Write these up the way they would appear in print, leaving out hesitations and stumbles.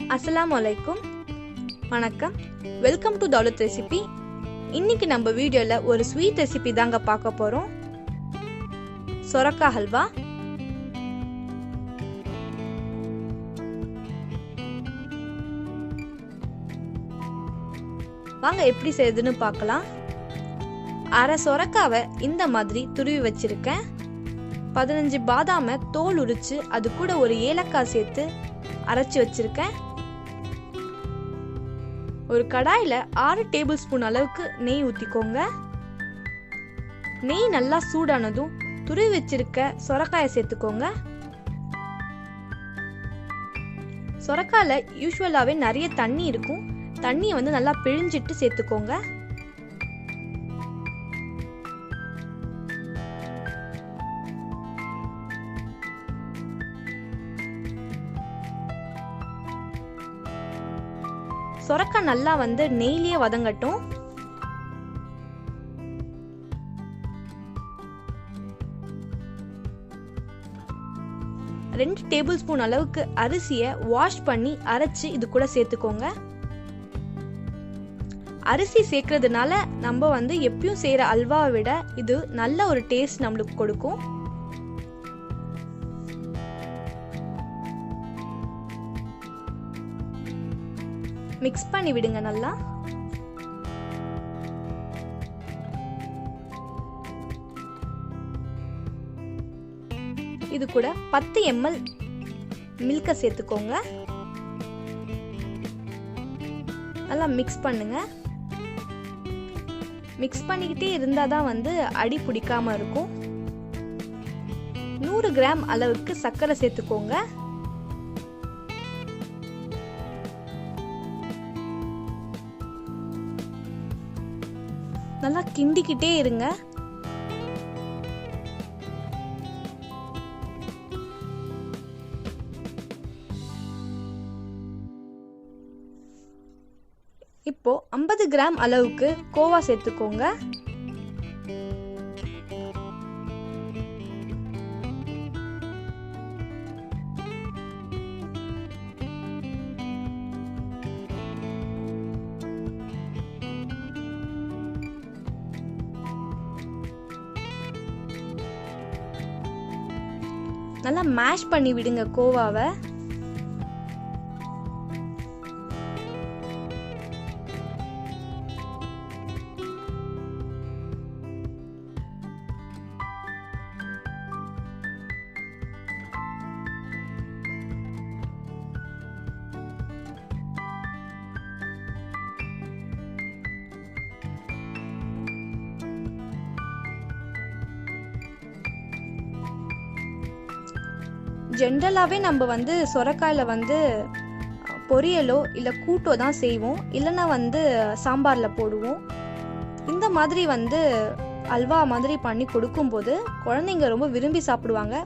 Assalamualaikum. வணக்கம். Welcome to Daulat recipe. இன்னைக்கு நம்ம வீடியோல ஒரு ஸ்வீட் ரெசிபி தாங்க பார்க்க போறோம். சொரக்காய் ஹல்வா. வாங்க எப்படி செய்யுதுன்னு பார்க்கலாம். அரை சொரக்காவை இந்த மாதிரி துருவி வச்சிருக்கேன். 15 பாதாமை தோல் உரிச்சு அது கூட ஒரு ஏலக்காய் சேர்த்து அரைச்சு வச்சிருக்கேன். ஒரு கடாயில 6 டேபிள் ஸ்பூன் அளவுக்கு நெய் ஊத்திக்கோங்க. நெய் நல்லா சூடானதும் துருவி வச்சிருக்க சொரக்காயை சேர்த்துக்கோங்க. சொரக்காயில யூசுவலாவே நிறைய தண்ணி இருக்கும். தண்ணியை நல்லா பிழிஞ்சிட்டு சேர்த்துக்கோங்க. சொரக்காய் நல்லா நெய்லியே வதங்கட்டும். ரெண்டு டேபிள் ஸ்பூன் அளவுக்கு அரிசியை வாஷ் பண்ணி அரைச்சு இது கூட சேர்த்துக்கோங்க. அரிசி சேர்க்கறதுனால நம்ம எப்பயும் செய்யற அல்வாவை விட இது நல்ல ஒரு டேஸ்ட் நம்மளுக்கு கொடுக்கும். மிக்ஸ் பண்ணி விடுங்க நல்லா. இது கூட 10 ml மில்க சேர்த்துக்கோங்க. நல்லா மிக்ஸ் பண்ணுங்க. மிக்ஸ் பண்ணிக்கிட்டே இருந்தாதான் அடி பிடிக்காம இருக்கும். 100 கிராம் அளவுக்கு சர்க்கரை சேர்த்துக்கோங்க. நல்லா கிண்டிக்கிட்டே இருங்க. இப்போ 50 கிராம் அளவுக்கு கோவா சேர்த்துக்கோங்க. நல்லா மேஷ் பண்ணி விடுங்க கோவாவை. ஜென்ரலாவே நம்ம சொரக்காயில பொரியலோ இல்ல கூட்டோ தான் செய்வோம். இல்லைன்னா சாம்பார்ல போடுவோம். இந்த மாதிரி அல்வா மாதிரி பண்ணி கொடுக்கும்போது குழந்தைங்க ரொம்ப விரும்பி சாப்பிடுவாங்க.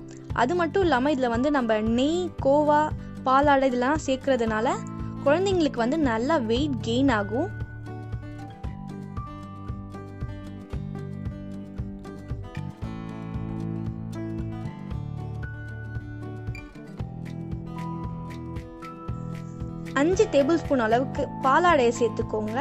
அது மட்டும் இல்லாம இதுல நம்ம நெய், கோவா, பாலாடை இதெல்லாம் சேர்க்கறதுனால குழந்தைங்களுக்கு நல்லா வெயிட் கெயின் ஆகும். அஞ்சு டேபிள் ஸ்பூன் அளவுக்கு பாலாடையை சேர்த்துக்கோங்க.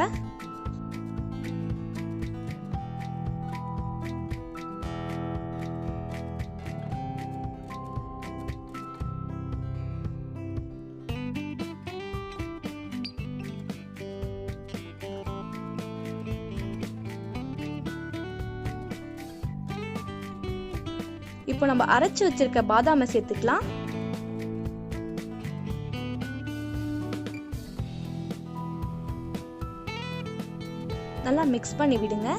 இப்போ நம்ம அரைச்சு வச்சிருக்க பாதாமை சேர்த்துக்கலாம். நல்லா மிக்ஸ் பண்ணி விடுங்க.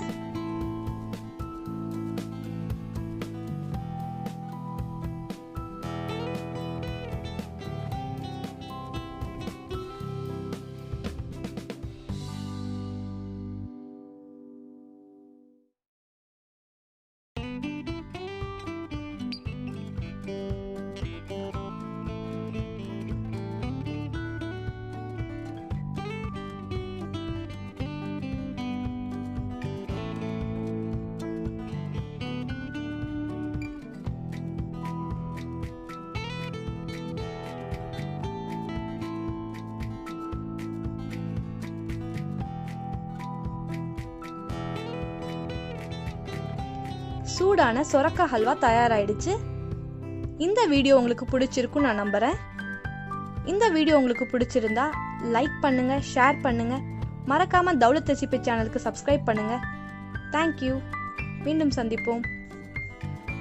சூடான சொரக்காய் ஹல்வா தயாராயிடுச்சு. இந்த வீடியோ உங்களுக்கு பிடிச்சிருக்கும் நான் நம்புறேன். இந்த வீடியோ உங்களுக்கு பிடிச்சிருந்தா லைக் பண்ணுங்க, ஷேர் பண்ணுங்க. மறக்காம தௌலத் ரெசிபி சேனலுக்கு சப்ஸ்கிரைப் பண்ணுங்க. தேங்க்யூ. மீண்டும் சந்திப்போம்.